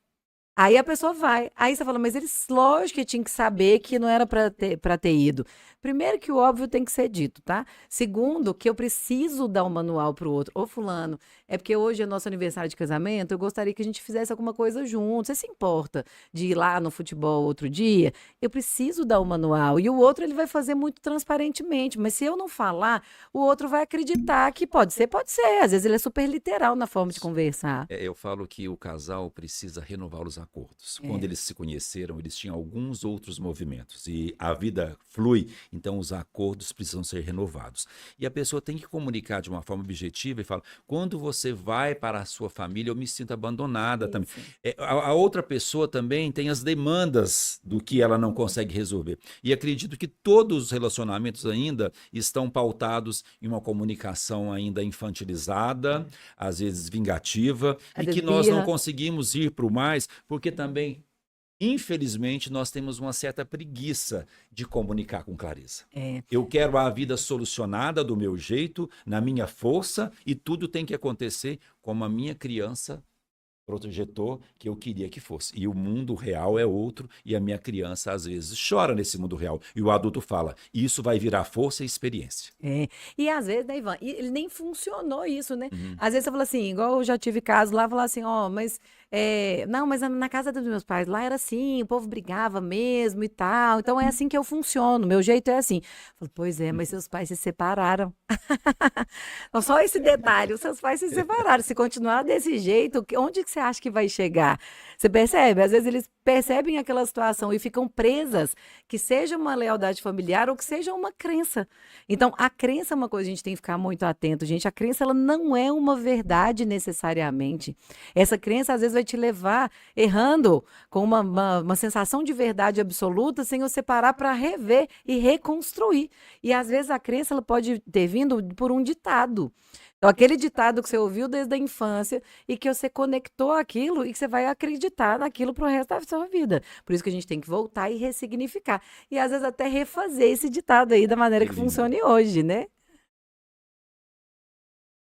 Aí a pessoa vai. Aí você fala, mas eles, lógico que tinha que saber que não era para ter ido. Primeiro que o óbvio tem que ser dito, tá? Segundo, que eu preciso dar um manual pro outro. Ô, fulano, é porque hoje é nosso aniversário de casamento, eu gostaria que a gente fizesse alguma coisa junto. Você se importa de ir lá no futebol outro dia? Eu preciso dar o manual. E o outro, ele vai fazer muito transparentemente. Mas se eu não falar, o outro vai acreditar que pode ser, pode ser. Às vezes ele é super literal na forma de conversar. Eu falo que o casal precisa renovar os acordos. Quando É, eles se conheceram, eles tinham alguns outros movimentos e a vida flui, então os acordos precisam ser renovados. E a pessoa tem que comunicar de uma forma objetiva e falar: quando você vai para a sua família, eu me sinto abandonada também. isso. A outra pessoa também tem as demandas do que ela não consegue resolver. E acredito que todos os relacionamentos ainda estão pautados em uma comunicação ainda infantilizada, às vezes vingativa, Às e vezes que nós não birra. conseguimos ir para o mais, porque também, infelizmente, nós temos uma certa preguiça de comunicar com clareza. É. Eu quero a vida solucionada do meu jeito, na minha força, e tudo tem que acontecer como a minha criança projetor que eu queria que fosse. E o mundo real é outro, e a minha criança às vezes chora nesse mundo real. E o adulto fala: isso vai virar força e experiência. É. E às vezes, né, Ivan, e ele nem funcionou isso, né? Uhum. Às vezes você fala assim, igual eu já tive caso lá, falar assim, ó, mas não, mas na casa dos meus pais lá era assim, o povo brigava mesmo e tal, então é assim que eu funciono, meu jeito é assim. Eu falo, pois é, mas seus pais se separaram. Então, só esse detalhe, os seus pais se separaram. Se continuar desse jeito, onde que você acha que vai chegar? Você percebe? Às vezes eles percebem aquela situação e ficam presas, que seja uma lealdade familiar ou que seja uma crença. Então, a crença é uma coisa que a gente tem que ficar muito atento, gente. A crença, ela não é uma verdade necessariamente. Essa crença, às vezes, vai te levar errando com uma sensação de verdade absoluta, sem você parar para rever e reconstruir. E, às vezes, a crença, ela pode ter vindo por um ditado. Então, aquele ditado que você ouviu desde a infância e que você conectou aquilo e que você vai acreditar naquilo pro resto da sua vida. Por isso que a gente tem que voltar e ressignificar. E às vezes até refazer esse ditado aí da maneira Que que lindo. funcione hoje, né?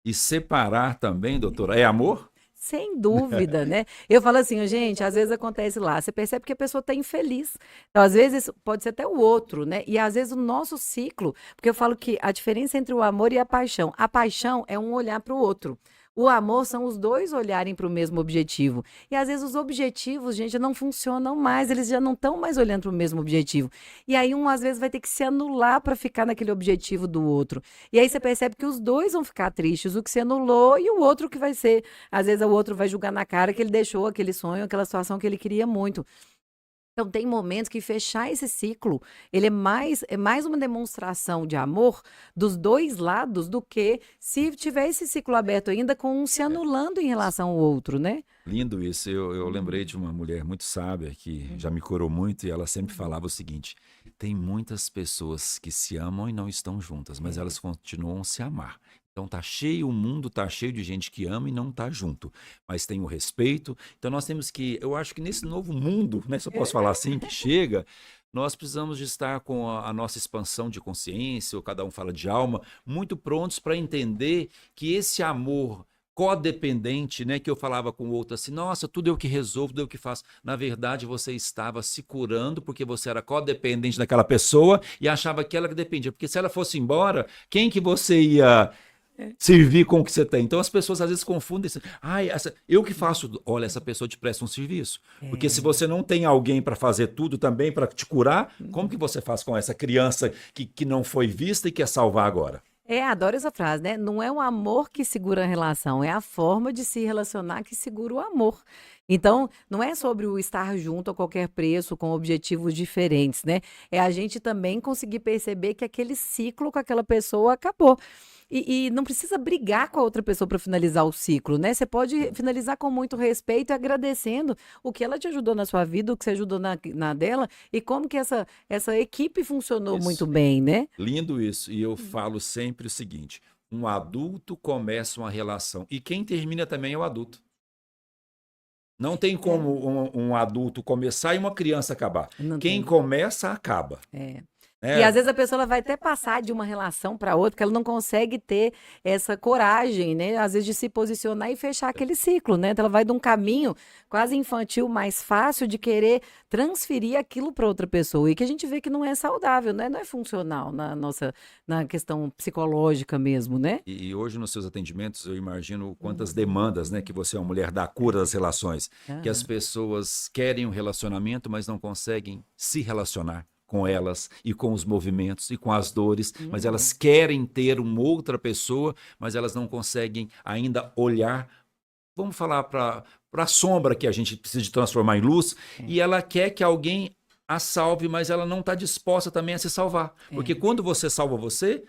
E separar também, doutora, é amor? Sem dúvida, né? Eu falo assim, gente, às vezes acontece lá, você percebe que a pessoa está infeliz. Então, às vezes, pode ser até o outro, né? E às vezes o nosso ciclo, porque eu falo que a diferença entre o amor e a paixão é um olhar para o outro. O amor são os dois olharem para o mesmo objetivo. E às vezes os objetivos, gente, não funcionam mais, eles já não estão mais olhando para o mesmo objetivo. E aí um às vezes vai ter que se anular para ficar naquele objetivo do outro. E aí você percebe que os dois vão ficar tristes, o que se anulou e o outro que vai ser. Às vezes o outro vai julgar na cara que ele deixou aquele sonho, aquela situação que ele queria muito. Então, tem momentos que fechar esse ciclo, ele é mais uma demonstração de amor dos dois lados do que se tiver esse ciclo aberto ainda com um se É, anulando em isso. relação ao outro, né? Lindo isso. Eu lembrei de uma mulher muito sábia que já me curou muito e ela sempre falava o seguinte: tem muitas pessoas que se amam e não estão juntas, mas É, elas continuam a se amar. Então tá cheio, o mundo tá cheio de gente que ama e não tá junto, mas tem o respeito. Então nós temos que, eu acho que nesse novo mundo, né, se eu posso falar assim, que chega, nós precisamos de estar com a nossa expansão de consciência, ou cada um fala de alma, muito prontos para entender que esse amor codependente, né, que eu falava com o outro assim, nossa, tudo eu que resolvo, tudo eu que faço. Na verdade, você estava se curando porque você era codependente daquela pessoa e achava que ela que dependia. Porque se ela fosse embora, quem que você ia servir com o que você tem? Então as pessoas às vezes confundem isso. Ai, eu que faço. Olha, essa pessoa te presta um serviço. Porque se você não tem alguém para fazer tudo também, para te curar, como que você faz com essa criança que não foi vista e quer salvar agora? Adoro essa frase, né? Não é o amor que segura a relação, é a forma de se relacionar que segura o amor. Então, não é sobre o estar junto a qualquer preço, com objetivos diferentes, né? É a gente também conseguir perceber que aquele ciclo com aquela pessoa acabou. E não precisa brigar com a outra pessoa para finalizar o ciclo, né? Você pode finalizar com muito respeito e agradecendo o que ela te ajudou na sua vida, o que você ajudou na dela, e como que essa equipe funcionou muito Isso. bem, né? Lindo isso. E eu falo sempre o seguinte: um adulto começa uma relação e quem termina também é o adulto. Não tem como um adulto começar e uma criança acabar. Não Quem tem. começa, acaba. É. E É, às vezes a pessoa ela vai até passar de uma relação para outra, porque ela não consegue ter essa coragem, né? Às vezes de se posicionar e fechar aquele ciclo, né? Então ela vai de um caminho quase infantil, mais fácil de querer transferir aquilo para outra pessoa. E que a gente vê que não é saudável, né? Não é funcional na questão psicológica mesmo, né? e hoje nos seus atendimentos eu imagino quantas demandas, né, que você é uma mulher da cura das relações, que as Aham. pessoas querem um relacionamento, mas não conseguem se relacionar com elas e com os movimentos e com as dores, mas elas querem ter uma outra pessoa, mas elas não conseguem ainda olhar. Vamos falar para a sombra que a gente precisa de transformar em luz, e ela quer que alguém a salve, mas ela não está disposta também a se salvar. Porque É. quando você salva você,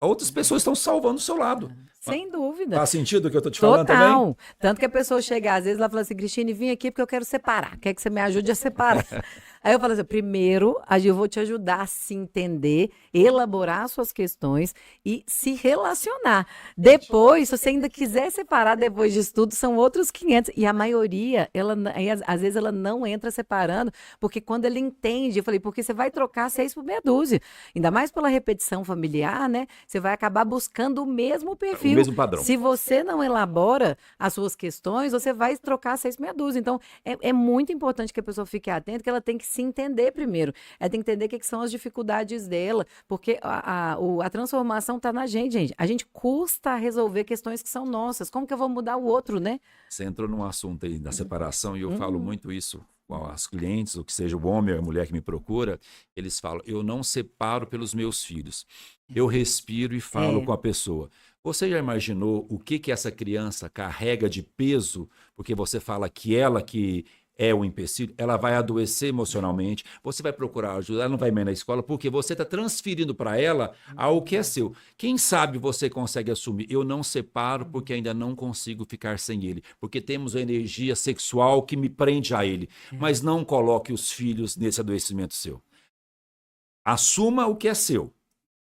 outras pessoas estão salvando o seu lado. Sem dúvida. Faz sentido o que eu estou te falando também? Total. Tanto que a pessoa chega, às vezes, ela fala assim, Cristine, vim aqui porque eu quero separar. Quer que você me ajude a separar? Aí eu falo assim, primeiro, eu vou te ajudar a se entender, elaborar suas questões e se relacionar. Depois, se você ainda quiser separar depois disso tudo, são outros 500. E a maioria, às vezes ela não entra separando, porque quando ele entende, eu falei, porque você vai trocar 6 por meia dúzia. Ainda mais pela repetição familiar, né? Você vai acabar buscando o mesmo O perfil. mesmo padrão. Se você não elabora as suas questões, você vai trocar 6 por meia dúzia. Então, é muito importante que a pessoa fique atenta, que ela tem que se entender primeiro. Ela tem que entender o que são as dificuldades dela, porque a transformação está na gente, gente. A gente custa resolver questões que são nossas. Como que eu vou mudar o outro, né? Você entrou num assunto aí da separação e eu falo muito isso com as clientes, ou que seja o homem ou a mulher que me procura, eles falam, eu não separo pelos meus filhos. Eu respiro e falo com a pessoa. Você já imaginou o que essa criança carrega de peso? Porque você fala que ela que é o empecilho, ela vai adoecer emocionalmente, você vai procurar ajuda, ela não vai mais na escola, porque você está transferindo para ela algo que é seu. Quem sabe você consegue assumir, eu não separo porque ainda não consigo ficar sem ele, porque temos a energia sexual que me prende a ele, mas não coloque os filhos nesse adoecimento seu. Assuma o que é seu.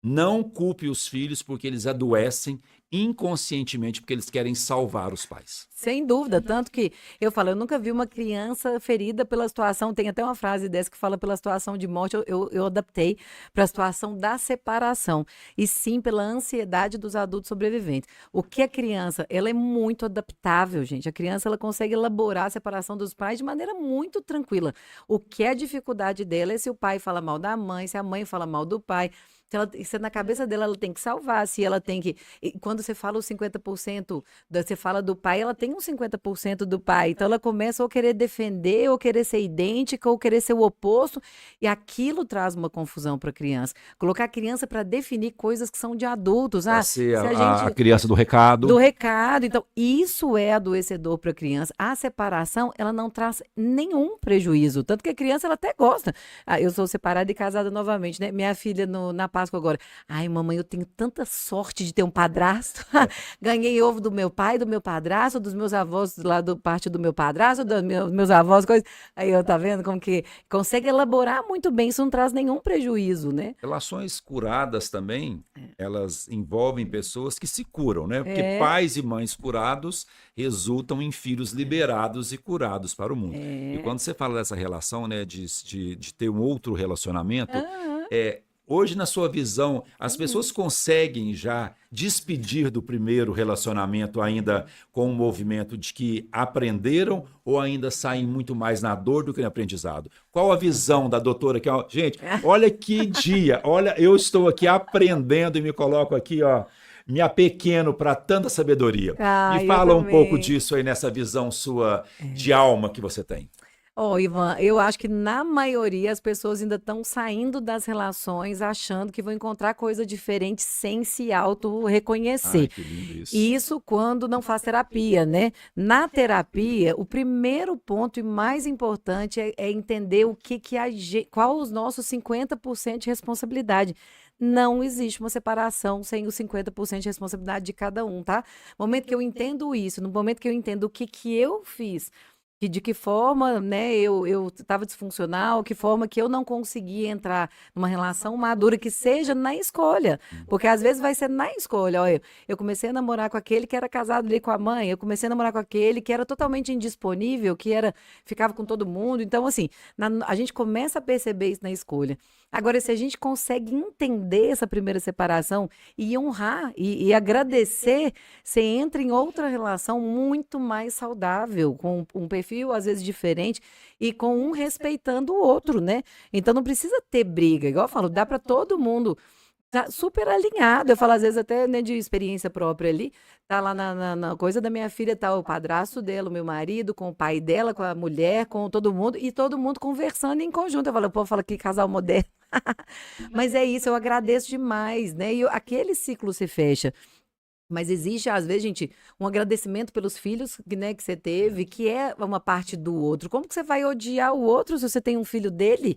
Não culpe os filhos porque eles adoecem inconscientemente porque eles querem salvar os pais. Sem dúvida, tanto que eu falo, eu nunca vi uma criança ferida pela situação, tem até uma frase dessa que fala pela situação de morte, eu adaptei para a situação da separação, e sim pela ansiedade dos adultos sobreviventes. O que a criança, ela é muito adaptável, gente, a criança ela consegue elaborar a separação dos pais de maneira muito tranquila. O que é a dificuldade dela é se o pai fala mal da mãe, se a mãe fala mal do pai. Se na cabeça dela ela tem que salvar, se ela tem que. E quando você fala os 50%, você fala do pai, ela tem uns 50% do pai. Então ela começa a querer defender, ou querer ser idêntica, ou querer ser o oposto. E aquilo traz uma confusão para a criança. Colocar a criança para definir coisas que são de adultos. Para ser se a criança do recado. Do recado. Então, isso é adoecedor para a criança. A separação, ela não traz nenhum prejuízo. Tanto que a criança, ela até gosta. Eu sou separada e casada novamente, né? Minha filha, na Páscoa agora. Ai, mamãe, eu tenho tanta sorte de ter um padrasto. Ganhei ovo do meu pai, do meu padrasto, dos meus avós lá do parte do meu padrasto, dos meus avós, coisas. Aí eu tá vendo como que consegue elaborar muito bem, isso não traz nenhum prejuízo, né? Relações curadas também, elas envolvem pessoas que se curam, né? Porque É, pais e mães curados resultam em filhos liberados e curados para o mundo. E é. quando você fala dessa relação, né, de ter um outro relacionamento, Aham. hoje, na sua visão, as pessoas conseguem já despedir do primeiro relacionamento ainda com um movimento de que aprenderam ou ainda saem muito mais na dor do que no aprendizado? Qual a visão da doutora aqui? Ó, gente, olha que dia, olha, eu estou aqui aprendendo e me coloco aqui, ó, me apequeno para tanta sabedoria. Me Ah, eu fala um pouco também. disso aí nessa visão sua de alma que você tem. Ó, Ivan, eu acho que na maioria as pessoas ainda estão saindo das relações achando que vão encontrar coisa diferente sem se Ai, auto-reconhecer. que lindo isso. E isso quando não faz terapia, né? Na terapia, o primeiro ponto e mais importante é entender o que qual os nossos 50% de responsabilidade. Não existe uma separação sem os 50% de responsabilidade de cada um, tá? No momento que eu entendo isso, no momento que eu entendo o que eu fiz, que de que forma, né, eu estava disfuncional, que forma que eu não conseguia entrar numa relação madura que seja na escolha. Porque às vezes vai ser na escolha. Olha, eu comecei a namorar com aquele que era casado ali com a mãe, eu comecei a namorar com aquele que era totalmente indisponível, que era ficava com todo mundo. Então, assim, a gente começa a perceber isso na escolha. Agora, se a gente consegue entender essa primeira separação e honrar e agradecer, você entra em outra relação muito mais saudável, com um perfil às vezes diferente e com um respeitando o outro, né? Então não precisa ter briga, igual eu falo, dá para todo mundo tá super alinhado. Eu falo às vezes até, né, de experiência própria ali, tá lá na coisa da minha filha, tá o padrasto dela, o meu marido, com o pai dela, com a mulher, com todo mundo e todo mundo conversando em conjunto. Eu falo, o povo fala que casal moderno. Mas é isso, eu agradeço demais, né? E aquele ciclo se fecha. Mas existe, às vezes, gente, um agradecimento pelos filhos, né, que você teve, que é uma parte do outro. Como que você vai odiar o outro se você tem um filho dele?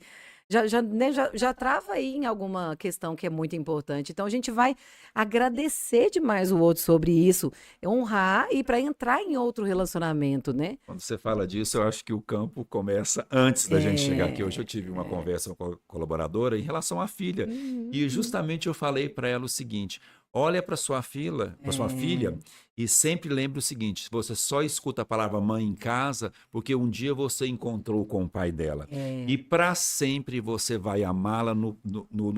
Já trava aí em alguma questão que é muito importante. Então, a gente vai agradecer demais o outro sobre isso, honrar e para entrar em outro relacionamento, né? Quando você fala disso, eu acho que o campo começa antes da gente chegar aqui. Hoje eu É. tive uma conversa com a colaboradora em relação à filha. E Uhum. justamente eu falei para ela o seguinte: olha para sua filha, É. e sempre lembre o seguinte: você só escuta a palavra mãe em casa porque um dia você encontrou com o pai dela. É. E para sempre você vai amá-la no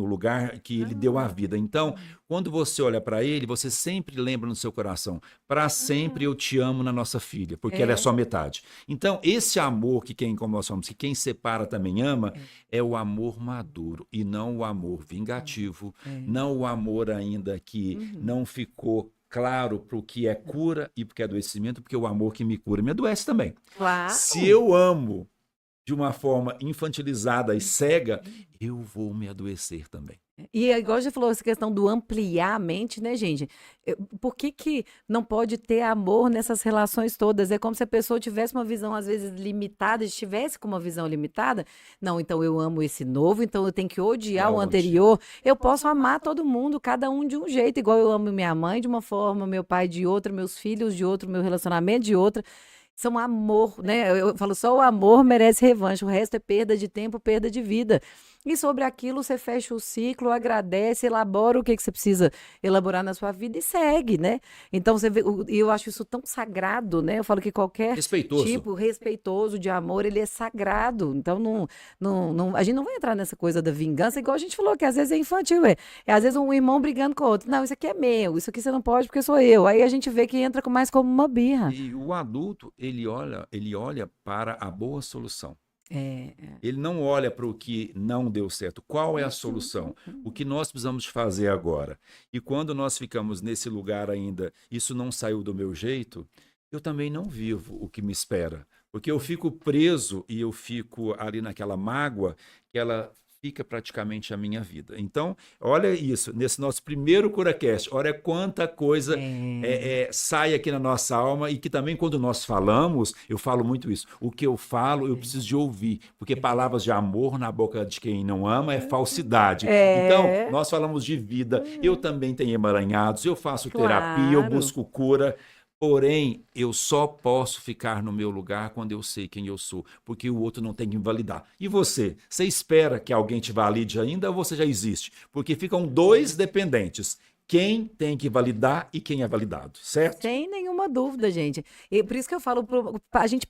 lugar que ele deu a Ah, vida. Então, quando você olha para ele, você sempre lembra no seu coração: para sempre eu te amo na nossa filha, porque ela é é. só metade. Então, esse amor que quem, como nós somos, que quem separa também ama, é o amor maduro e não o amor vingativo, É. não o amor ainda que Uhum. não ficou claro para o que é cura e porque é adoecimento, porque o amor que me cura me adoece também. Se Claro. eu amo de uma forma infantilizada e cega, eu vou me adoecer também. E é igual você falou, essa questão do ampliar a mente, né, gente? Por que que não pode ter amor nessas relações todas? É como se a pessoa tivesse uma visão, às vezes, limitada, estivesse com uma visão limitada. Não, então eu amo esse novo, então eu tenho que odiar o Aonde? anterior. Eu posso amar todo mundo, cada um de um jeito, igual eu amo minha mãe de uma forma, meu pai de outra, meus filhos de outra, meu relacionamento de outra. São amor, né? Eu falo, só o amor merece revanche, o resto é perda de tempo, perda de vida. E sobre aquilo você fecha o ciclo, agradece, elabora o que você precisa elaborar na sua vida e segue, né? Então você vê, e eu acho isso tão sagrado, né? Eu falo que qualquer Respeitoso. tipo respeitoso de amor, ele é sagrado. Então a gente não vai entrar nessa coisa da vingança, igual a gente falou, que às vezes é infantil, é às vezes um irmão brigando com o outro. Não, isso aqui é meu, isso aqui você não pode porque sou eu. Aí a gente vê que entra mais como uma birra. E o adulto, ele olha para a boa solução. É. Ele não olha para o que não deu certo. Qual é a Uhum, solução? O uhum. que nós precisamos fazer agora? E quando nós ficamos nesse lugar ainda, isso não saiu do meu jeito, eu também não vivo o que me espera. Porque eu fico preso e eu fico ali naquela mágoa que ela modifica praticamente a minha vida. Então, olha isso, nesse nosso primeiro CuraCast, olha quanta coisa sai aqui na nossa alma e que também quando nós falamos, eu falo muito isso, o que eu falo eu preciso de ouvir, porque palavras de amor na boca de quem não ama é falsidade. Então, nós falamos de vida, eu também tenho emaranhados, eu faço terapia, eu busco cura. Porém, eu só posso ficar no meu lugar quando eu sei quem eu sou, porque o outro não tem que invalidar. E você? Você espera que alguém te valide ainda ou você já existe? Porque ficam dois dependentes. Quem tem que validar e quem é validado, certo? Sem nenhuma dúvida, gente. E por isso que eu falo, a gente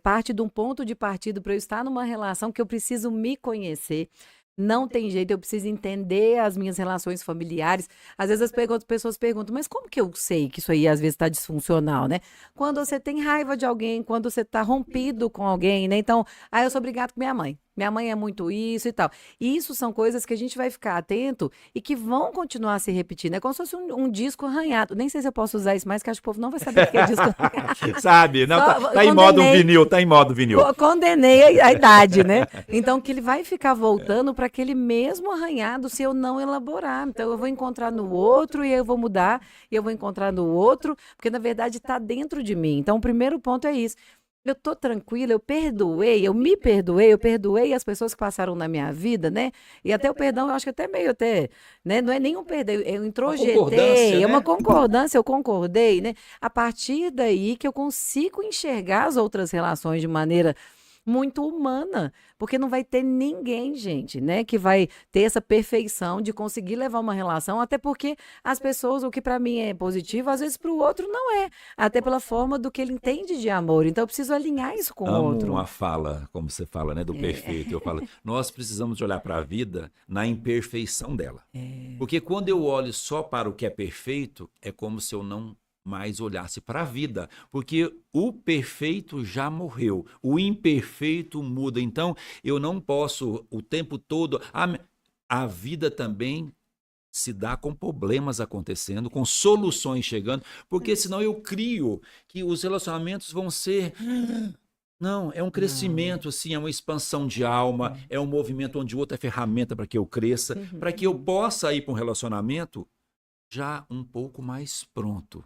parte de um ponto de partida para eu estar numa relação que eu preciso me conhecer. Não tem jeito, eu preciso entender as minhas relações familiares. Às vezes as pessoas perguntam, mas como que eu sei que isso aí às vezes está disfuncional, né? Quando você tem raiva de alguém, quando você está rompido com alguém, né? Então, eu sou brigado com minha mãe. Minha mãe é muito isso e tal. E isso são coisas que a gente vai ficar atento e que vão continuar se repetindo. É como se fosse um disco arranhado. Nem sei se eu posso usar isso mais, que acho que o povo não vai saber o que é disco arranhado. Sabe? Não, tá em modo vinil, tá em modo vinil. Condenei a idade, né? Então, que ele vai ficar voltando para aquele mesmo arranhado se eu não elaborar. Então, eu vou encontrar no outro e eu vou mudar, e eu vou encontrar no outro, porque na verdade está dentro de mim. Então, o primeiro ponto é isso. Eu tô tranquila, eu me perdoei, eu perdoei as pessoas que passaram na minha vida, né? E até o perdão, eu acho que até meio né? Não é nenhum perdão, eu introjetei, é uma concordância, eu concordei, né? A partir daí que eu consigo enxergar as outras relações de maneira muito humana, porque não vai ter ninguém, gente, né, que vai ter essa perfeição de conseguir levar uma relação, até porque as pessoas, o que para mim é positivo, às vezes para o outro não é, até pela forma do que ele entende de amor. Então eu preciso alinhar isso com o outro. Amo uma fala, como você fala, né, do perfeito. Eu falo, nós precisamos de olhar para a vida na imperfeição dela. Porque quando eu olho só para o que é perfeito, é como se eu não mais olhasse para a vida, porque o perfeito já morreu, o imperfeito muda. Então, eu não posso o tempo todo... A vida também se dá com problemas acontecendo, com soluções chegando, porque senão eu crio que os relacionamentos vão ser... Não, é um crescimento, assim, é uma expansão de alma, é um movimento onde o outro é ferramenta para que eu cresça, para que eu possa ir para um relacionamento já um pouco mais pronto.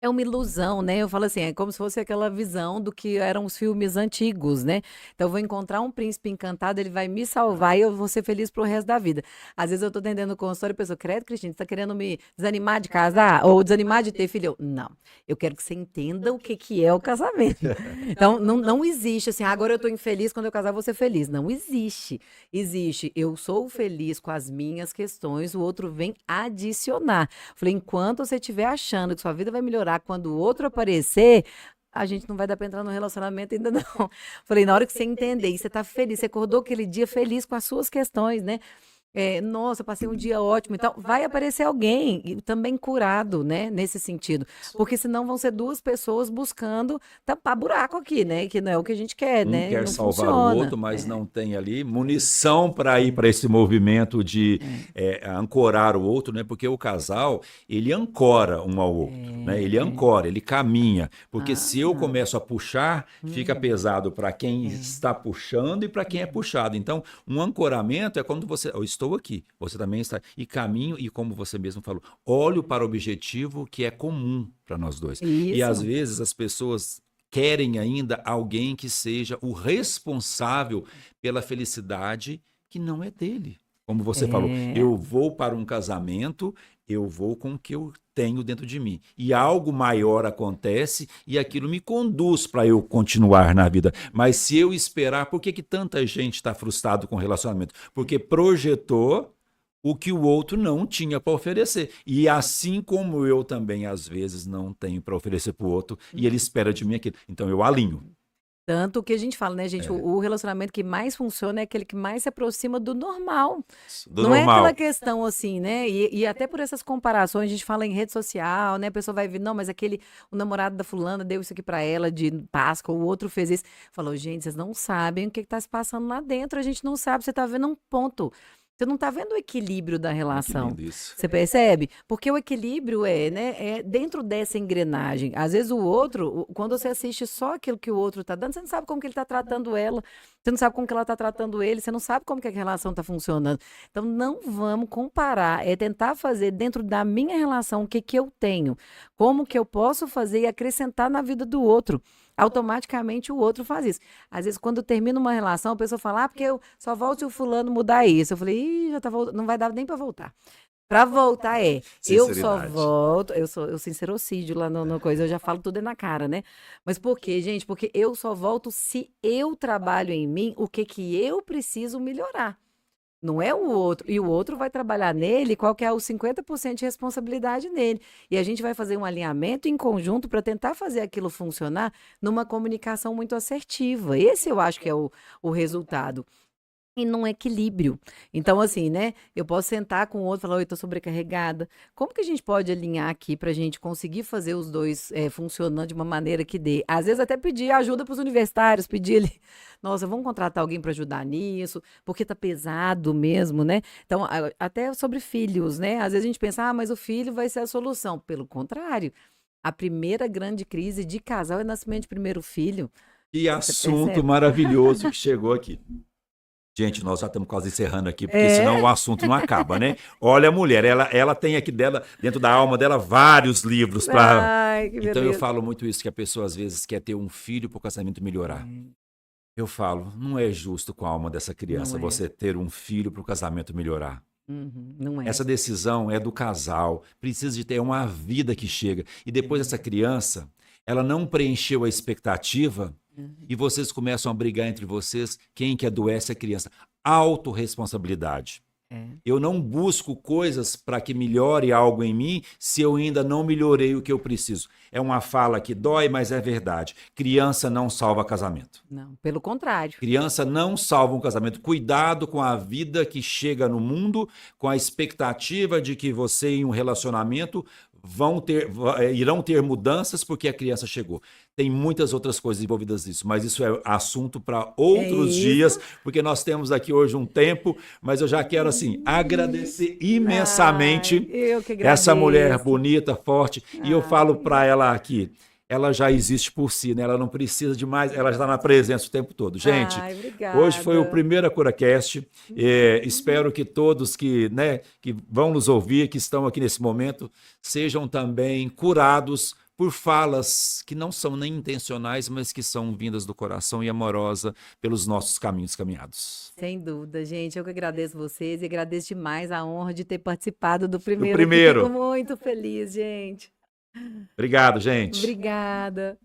É uma ilusão, né? Eu falo assim, é como se fosse aquela visão do que eram os filmes antigos, né? Então, eu vou encontrar um príncipe encantado, ele vai me salvar e eu vou ser feliz pro resto da vida. Às vezes eu tô atendendo o consultório e a pessoa, credo, Cristina, você tá querendo me desanimar de casar? Ou desanimar de ter filho? Não, eu quero que você entenda o que é o casamento. Então, não existe assim, agora eu tô infeliz, quando eu casar eu vou ser feliz. Não existe. Existe, eu sou feliz com as minhas questões, o outro vem adicionar. Falei, enquanto você estiver achando que sua vida vai melhorar, quando o outro aparecer, a gente não vai dar para entrar no relacionamento ainda não. Falei, na hora que você entender, e você tá feliz, você acordou aquele dia feliz com as suas questões, né? Nossa, passei um dia ótimo e tal. Vai aparecer alguém e também curado, né? Nesse sentido. Porque senão vão ser duas pessoas buscando tampar buraco aqui, né? Que não é o que a gente quer, né? Quer não salvar funciona. o outro, mas não tem ali munição para ir para esse movimento de ancorar o outro, né? Porque o casal, ele ancora um ao outro, né? Ele ancora, ele caminha. Porque se eu começo a puxar, fica pesado para quem está puxando e para quem é puxado. Então, um ancoramento é quando você... Eu estou aqui, você também está... E caminho, e como você mesmo falou, olho para o objetivo que é comum para nós dois. Isso. E às vezes as pessoas querem ainda alguém que seja o responsável pela felicidade que não é dele. Como você falou, eu vou para um casamento, eu vou com o que eu tenho dentro de mim. E algo maior acontece e aquilo me conduz para eu continuar na vida. Mas se eu esperar, por que tanta gente está frustrado com o relacionamento? Porque projetou o que o outro não tinha para oferecer. E assim como eu também, às vezes, não tenho para oferecer para o outro, e ele espera de mim aquilo. Então eu alinho. Tanto que a gente fala, né, gente? O relacionamento que mais funciona é aquele que mais se aproxima do normal. Não é aquela questão assim, né? E até por essas comparações, a gente fala em rede social, né? A pessoa vai ver, não, mas o namorado da fulana deu isso aqui pra ela de Páscoa, o outro fez isso. Falou, gente, vocês não sabem o que tá se passando lá dentro, a gente não sabe, você tá vendo um ponto. Você não está vendo o equilíbrio da Que relação. lindo isso. Você percebe? Porque o equilíbrio é dentro dessa engrenagem. Às vezes o outro, quando você assiste só aquilo que o outro está dando, você não sabe como que ele está tratando ela, você não sabe como que ela está tratando ele, você não sabe como que a relação está funcionando. Então não vamos comparar, é tentar fazer dentro da minha relação o que que eu tenho, como que eu posso fazer e acrescentar na vida do outro. Automaticamente o outro faz isso. Às vezes, quando termina uma relação, a pessoa fala, porque eu só volto se o fulano mudar isso. Eu falei, ih, já tá não vai dar nem para voltar. Para voltar eu só Sinceridade. volto, eu sincerocídio lá no coisa, eu já falo tudo na cara, né? Mas por quê, gente? Porque eu só volto se eu trabalho em mim o que que eu preciso melhorar. Não é o outro. E o outro vai trabalhar nele, qual que é os 50% de responsabilidade nele. E a gente vai fazer um alinhamento em conjunto para tentar fazer aquilo funcionar numa comunicação muito assertiva. Esse eu acho que é o resultado. E num equilíbrio. Então, assim, né? Eu posso sentar com o outro e falar, oi, tô sobrecarregada. Como que a gente pode alinhar aqui para a gente conseguir fazer os dois funcionando de uma maneira que dê? Às vezes até pedir ajuda para os universitários, pedir ali, nossa, vamos contratar alguém para ajudar nisso, porque tá pesado mesmo, né? Então, até sobre filhos, né? Às vezes a gente pensa, ah, mas o filho vai ser a solução. Pelo contrário, a primeira grande crise de casal é o nascimento de primeiro filho. Que Você assunto percebe? maravilhoso que chegou aqui. Gente, nós já estamos quase encerrando aqui, porque senão É. o assunto não acaba, né? Olha a mulher, ela tem aqui dela, dentro da alma dela, vários livros para. Ai, que Então eu beleza. falo muito isso, que a pessoa às vezes quer ter um filho para o casamento melhorar. Eu falo, não é justo com a alma dessa Não criança é. você ter um filho para o casamento melhorar. Uhum, não é. Essa decisão é do casal, precisa de ter uma vida que chega. E depois essa criança, ela não preencheu a expectativa e vocês começam a brigar entre vocês, quem que adoece é a criança. Autorresponsabilidade. É. Eu não busco coisas para que melhore algo em mim se eu ainda não melhorei o que eu preciso. É uma fala que dói, mas é verdade. Criança não salva casamento. Não, pelo contrário. Criança não salva um casamento. Cuidado com a vida que chega no mundo, com a expectativa de que você em um relacionamento irão ter mudanças porque a criança chegou. Tem muitas outras coisas envolvidas nisso, mas isso é assunto para É outros dias, isso. porque nós temos aqui hoje um tempo, mas eu já quero assim agradecer Ai, imensamente eu que essa mulher agradeço. bonita, forte, e eu falo para ela aqui, ela já existe por si, né? Ela não precisa de mais, ela já está na presença o tempo todo. Gente, Ai, hoje foi o obrigada. primeiro CuraCast. Espero que todos que, né, que vão nos ouvir, que estão aqui nesse momento, sejam também curados por falas que não são nem intencionais, mas que são vindas do coração e amorosa pelos nossos caminhos caminhados. Sem dúvida, gente. Eu que agradeço vocês e agradeço demais a honra de ter participado do O primeiro aqui. Fico primeiro. muito feliz, gente. Obrigado, gente. Obrigada.